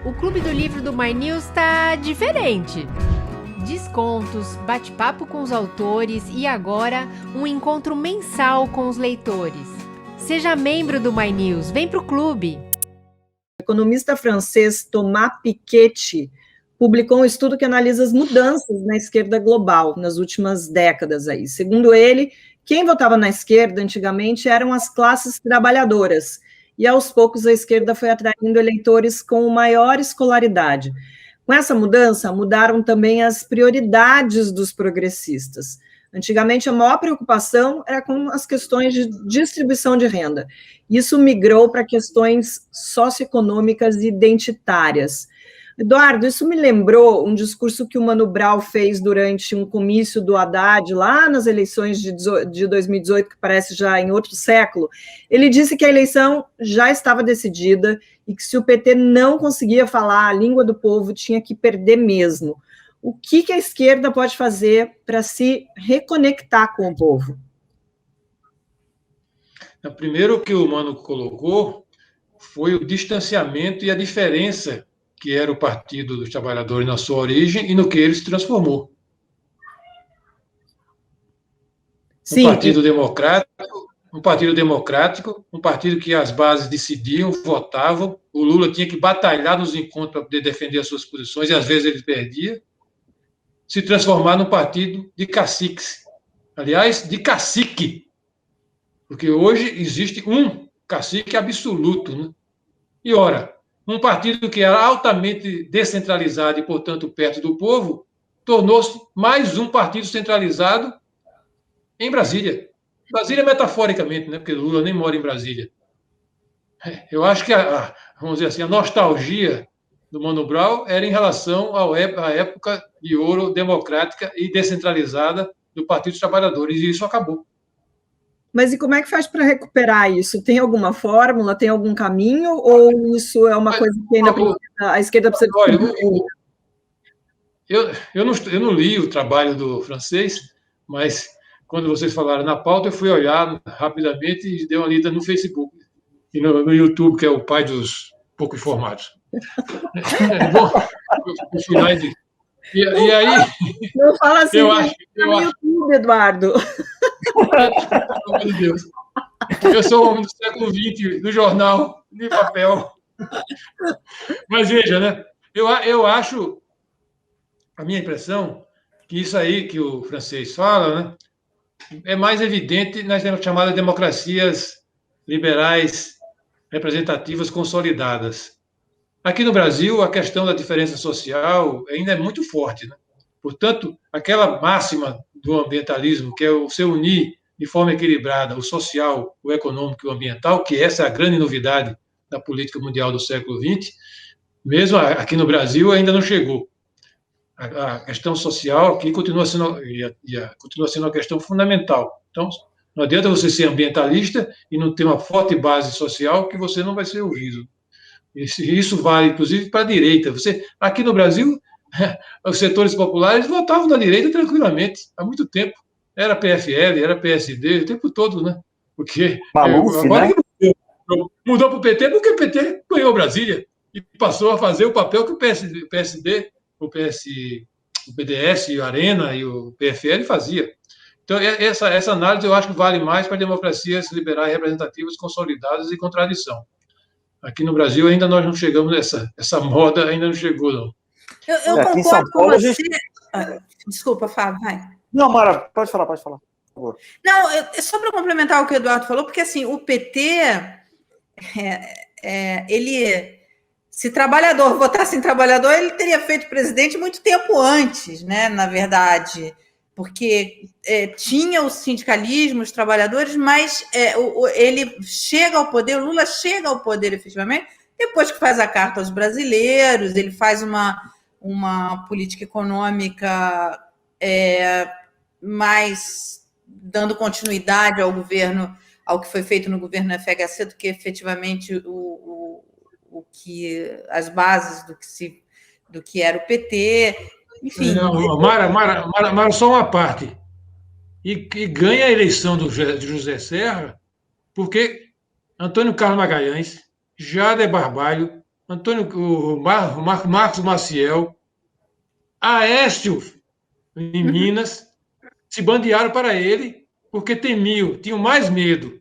O Clube do Livro do My News tá diferente. Descontos, bate-papo com os autores e agora um encontro mensal com os leitores. Seja membro do My News, vem pro clube. O economista francês Thomas Piketty publicou um estudo que analisa as mudanças na esquerda global nas últimas décadas aí. Segundo ele, quem votava na esquerda antigamente eram as classes trabalhadoras, e aos poucos a esquerda foi atraindo eleitores com maior escolaridade. Com essa mudança, mudaram também as prioridades dos progressistas. Antigamente, a maior preocupação era com as questões de distribuição de renda. Isso migrou para questões socioeconômicas e identitárias. Eduardo, isso me lembrou um discurso que o Mano Brown fez durante um comício do Haddad, lá nas eleições de 2018, que parece já em outro século. Ele disse que a eleição já estava decidida e que se o PT não conseguia falar a língua do povo, tinha que perder mesmo. O que a esquerda pode fazer para se reconectar com o povo? Primeiro, o que o Mano colocou foi o distanciamento e a diferença que era o Partido dos Trabalhadores na sua origem e no que ele se transformou. Sim. Um partido democrático, um partido que as bases decidiam, votavam, o Lula tinha que batalhar nos encontros para poder defender as suas posições, e às vezes ele perdia, se transformar num partido de caciques. Aliás, de cacique, porque hoje existe um cacique absoluto, né? E, ora, um partido que era altamente descentralizado e, portanto, perto do povo, tornou-se mais um partido centralizado em Brasília. Brasília metaforicamente, né? Porque Lula nem mora em Brasília. Eu acho que, vamos dizer assim, a nostalgia do Mano Brown era em relação à época de ouro democrática e descentralizada do Partido dos Trabalhadores, e isso acabou. Mas e como é que faz para recuperar isso? Tem alguma fórmula, tem algum caminho, ou isso é uma coisa que ainda a esquerda precisa... Olha, eu não li o trabalho do francês, mas quando vocês falaram na pauta, eu fui olhar rapidamente e dei uma lida no Facebook e no YouTube, que é o pai dos pouco informados. Bom, no final de... E aí... Não fala assim no YouTube, Eduardo. Pelo amor de Deus. Eu sou o homem do século XX, do jornal, de papel. Mas veja, né? Eu acho, a minha impressão, que isso aí que o francês fala, né, é mais evidente nas chamadas democracias liberais representativas consolidadas. Aqui no Brasil, a questão da diferença social ainda é muito forte, né? Portanto, aquela máxima do ambientalismo, que é o se unir de forma equilibrada o social, o econômico e o ambiental, que essa é a grande novidade da política mundial do século XX, mesmo aqui no Brasil ainda não chegou. A questão social aqui continua sendo uma questão fundamental. Então, não adianta você ser ambientalista e não ter uma forte base social que você não vai ser ouvido. Isso vale, inclusive, para a direita. Aqui no Brasil, os setores populares votavam na direita tranquilamente, há muito tempo. Era PFL, era PSD, o tempo todo, né? Porque agora, né? Mudou para o PT porque o PT ganhou Brasília e passou a fazer o papel que o PSD, o PDS, o Arena e o PFL fazia. Então, essa análise eu acho que vale mais para democracias liberais representativas consolidadas e com tradição. Aqui no Brasil ainda nós não chegamos essa moda ainda não chegou, não. Eu concordo com você. Desculpa, Fábio, vai. Não, Mara, pode falar, por favor. Não, só para complementar o que o Eduardo falou, porque assim, o PT, ele, se trabalhador votasse em trabalhador, ele teria feito presidente muito tempo antes, né, na verdade, porque tinha o sindicalismo, os trabalhadores, mas ele chega ao poder, o Lula chega ao poder efetivamente, depois que faz a carta aos brasileiros, ele faz uma política econômica mais dando continuidade ao governo, ao que foi feito no governo FHC, do que efetivamente o que as bases do que era o PT. Enfim. Não, Mara, só uma parte. E ganha a eleição de José Serra porque Antônio Carlos Magalhães, Jader Barbalho Marcos Maciel, Aécio, em Minas, se bandearam para ele porque tinham mais medo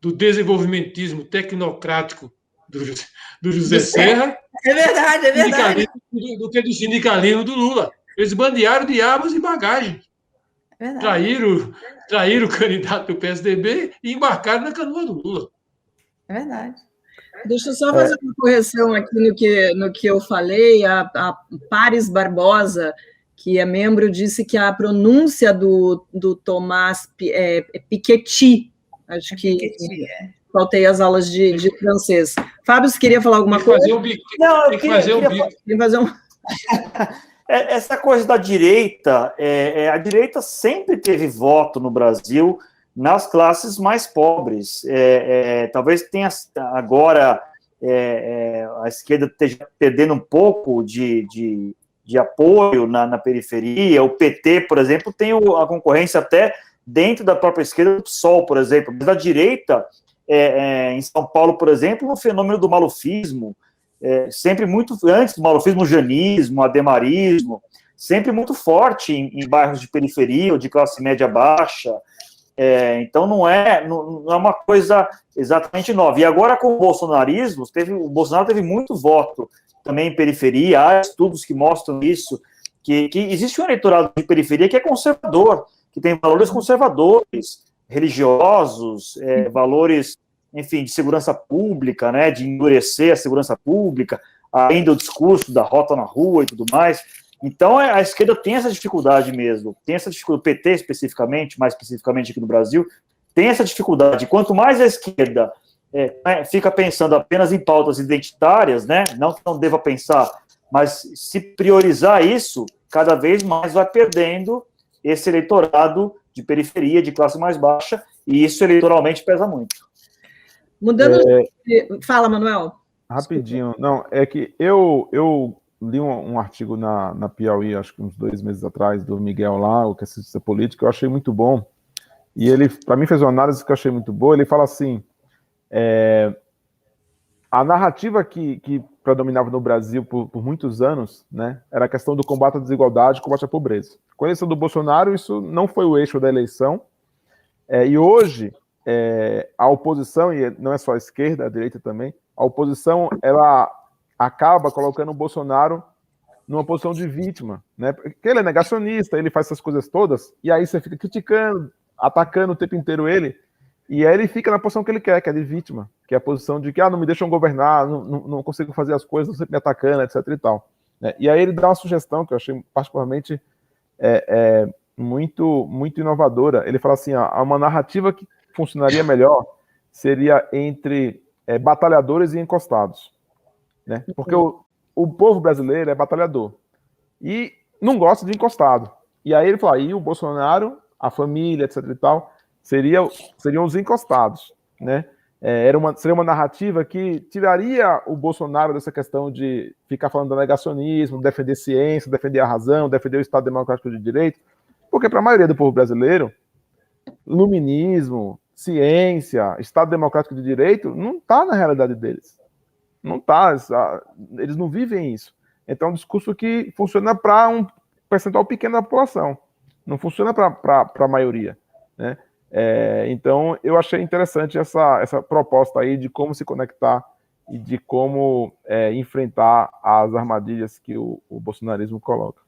do desenvolvimentismo tecnocrático do José Serra É verdade, é verdade. do que do sindicalismo do Lula. Eles bandearam diabos e bagagem. É verdade. Traíram o candidato do PSDB e embarcaram na canoa do Lula. É verdade. Deixa eu só fazer uma correção aqui no que eu falei. A Paris Barbosa, que é membro, disse que a pronúncia do Tomás Piketty, acho que faltei as aulas de francês. Fábio, você queria falar alguma coisa? Tem que fazer um... Essa coisa da direita, a direita sempre teve voto no Brasil nas classes mais pobres. Talvez tenha agora a esquerda esteja perdendo um pouco de apoio na periferia. O PT, por exemplo, tem a concorrência até dentro da própria esquerda do PSOL, por exemplo. Mas a direita, em São Paulo, por exemplo, o fenômeno do malufismo, sempre muito antes do malufismo, o janismo, o ademarismo, sempre muito forte em bairros de periferia ou de classe média baixa. Então não é uma coisa exatamente nova. E agora com o bolsonarismo, o Bolsonaro teve muito voto também em periferia. Há estudos que mostram isso, que existe um eleitorado de periferia que é conservador, que tem valores conservadores, religiosos, valores, enfim, de segurança pública, né, de endurecer a segurança pública, ainda o discurso da rota na rua e tudo mais. Então, a esquerda tem essa dificuldade mesmo, tem essa dificuldade, o PT especificamente, mais especificamente aqui no Brasil, tem essa dificuldade. Quanto mais a esquerda fica pensando apenas em pautas identitárias, né, não que não deva pensar, mas se priorizar isso, cada vez mais vai perdendo esse eleitorado de periferia, de classe mais baixa, e isso eleitoralmente pesa muito. Mudando. Fala, Manuel. Rapidinho. Não, é que eu li um artigo na Piauí, acho que uns 2 meses atrás, do Miguel lá, o que é cientista político, eu achei muito bom. E ele, para mim, fez uma análise que eu achei muito boa. Ele fala assim: a narrativa que predominava no Brasil por muitos anos, né, era a questão do combate à desigualdade, combate à pobreza. Com a eleição do Bolsonaro, isso não foi o eixo da eleição. E hoje, a oposição, e não é só a esquerda, a direita também, a oposição, ela acaba colocando o Bolsonaro numa posição de vítima, né? Porque ele é negacionista, ele faz essas coisas todas, e aí você fica criticando, atacando o tempo inteiro ele, e aí ele fica na posição que ele quer, que é de vítima, que é a posição de que, não me deixam governar, não consigo fazer as coisas, estão sempre me atacando, etc e tal. E aí ele dá uma sugestão que eu achei particularmente muito, muito inovadora. Ele fala assim, uma narrativa que funcionaria melhor seria entre batalhadores e encostados, né? Porque o povo brasileiro é batalhador e não gosta de encostado. E aí ele fala, aí o Bolsonaro, a família, etc e tal, seriam os encostados, né? Seria uma narrativa que tiraria o Bolsonaro dessa questão de ficar falando do negacionismo, defender ciência, defender a razão, defender o Estado Democrático de Direito, porque para a maioria do povo brasileiro, iluminismo, ciência, Estado Democrático de Direito, não está na realidade deles. Não está, eles não vivem isso. Então é um discurso que funciona para um percentual pequeno da população, não funciona para a maioria, né? Então eu achei interessante essa proposta aí de como se conectar e de como enfrentar as armadilhas que o bolsonarismo coloca.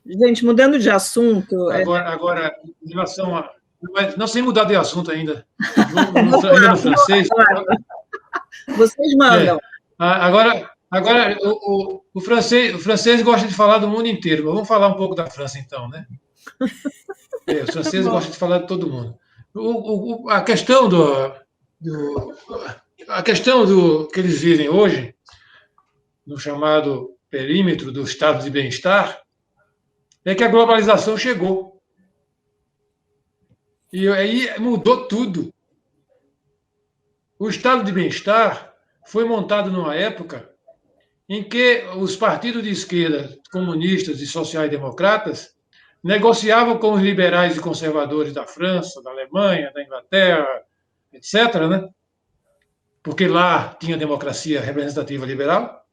Gente, mudando de assunto... Agora, em relação a... Não, sem mudar de assunto ainda. Ainda no francês. Vocês mandam. Agora o francês gosta de falar do mundo inteiro. Vamos falar um pouco da França, então, né? Os franceses gostam de falar de todo mundo. A questão do que eles vivem hoje, no chamado perímetro do estado de bem-estar, é que a globalização chegou. E aí mudou tudo. O estado de bem-estar foi montado numa época em que os partidos de esquerda, comunistas e sociais-democratas, negociavam com os liberais e conservadores da França, da Alemanha, da Inglaterra, etc., né? porque lá tinha democracia representativa liberal,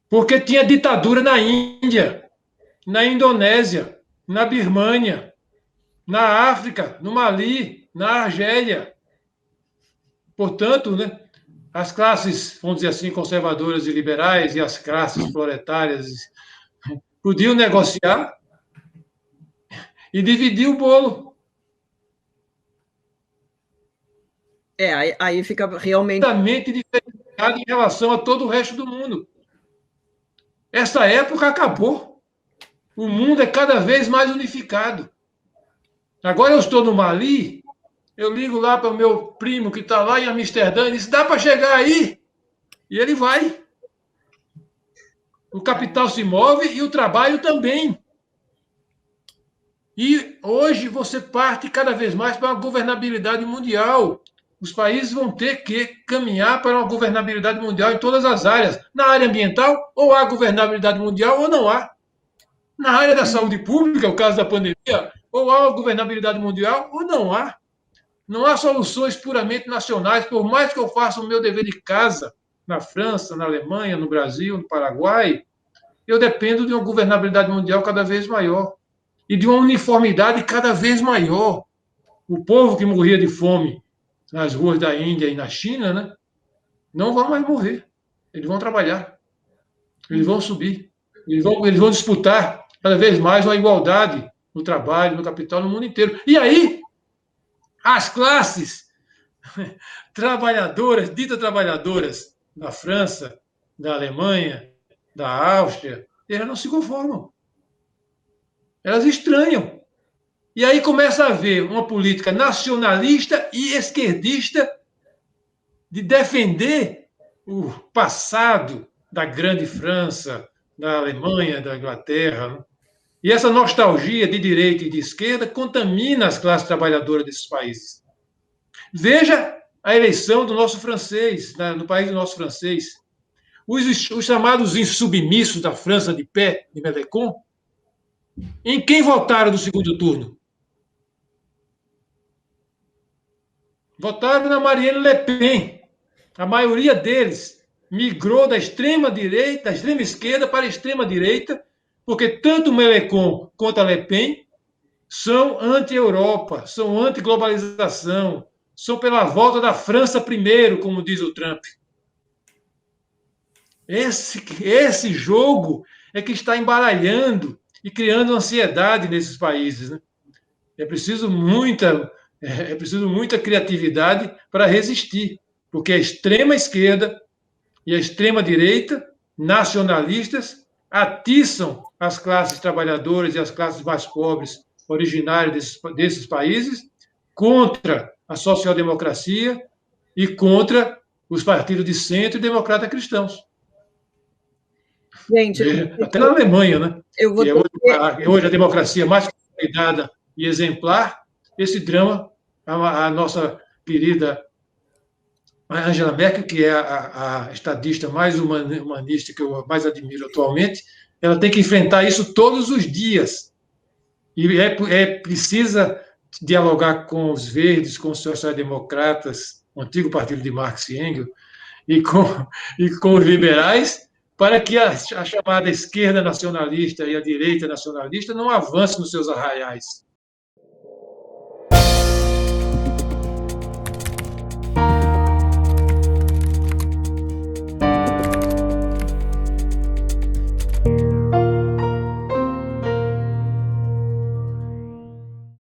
porque tinha ditadura na Índia, na Indonésia, na Birmânia, na África, no Mali, na Argélia. Portanto, né, as classes, vamos dizer assim, conservadoras e liberais e as classes proletárias podiam negociar e dividir o bolo. Aí fica realmente diferenciado em relação a todo o resto do mundo. Essa época acabou. O mundo é cada vez mais unificado. Agora eu estou no Mali, eu ligo lá para o meu primo que está lá em Amsterdã e diz, dá para chegar aí? E ele vai. O capital se move e o trabalho também. E hoje você parte cada vez mais para uma governabilidade mundial. Os países vão ter que caminhar para uma governabilidade mundial em todas as áreas. Na área ambiental, ou há governabilidade mundial ou não há. Na área da saúde pública, o caso da pandemia, ou há governabilidade mundial ou não há. Não há soluções puramente nacionais, por mais que eu faça o meu dever de casa na França, na Alemanha, no Brasil, no Paraguai, eu dependo de uma governabilidade mundial cada vez maior e de uma uniformidade cada vez maior. O povo que morria de fome nas ruas da Índia e na China, né, não vão mais morrer. Eles vão trabalhar. Eles vão subir. Eles vão disputar cada vez mais uma igualdade no trabalho, no capital, no mundo inteiro. E aí, as classes trabalhadoras, ditas trabalhadoras da França, da Alemanha, da Áustria, elas não se conformam. Elas estranham. E aí começa a haver uma política nacionalista e esquerdista de defender o passado da grande França, da Alemanha, da Inglaterra. Né? E essa nostalgia de direita e de esquerda contamina as classes trabalhadoras desses países. Veja a eleição do nosso francês, no país do nosso francês. Os chamados insubmissos da França de pé, de Mélenchon, em quem votaram no segundo turno? Votaram na Marine Le Pen. A maioria deles migrou da extrema direita, da extrema esquerda para a extrema direita, porque tanto Mélenchon quanto a Le Pen são anti-Europa, são anti-globalização, são pela volta da França primeiro, como diz o Trump. Esse jogo é que está embaralhando e criando ansiedade nesses países. Né? É preciso muita criatividade para resistir, porque a extrema esquerda e a extrema direita, nacionalistas, atiçam as classes trabalhadoras e as classes mais pobres originárias desses países contra a social-democracia e contra os partidos de centro e democrata cristãos. Gente, até na Alemanha, né? Que é hoje a democracia mais consolidada e exemplar, esse drama, a nossa querida Angela Merkel, que é a estadista mais humanista que eu mais admiro atualmente, ela tem que enfrentar isso todos os dias. E precisa dialogar com os verdes, com os social-democratas, o antigo partido de Marx e Engels, e com os liberais, para que a chamada esquerda nacionalista e a direita nacionalista não avance nos seus arraiais.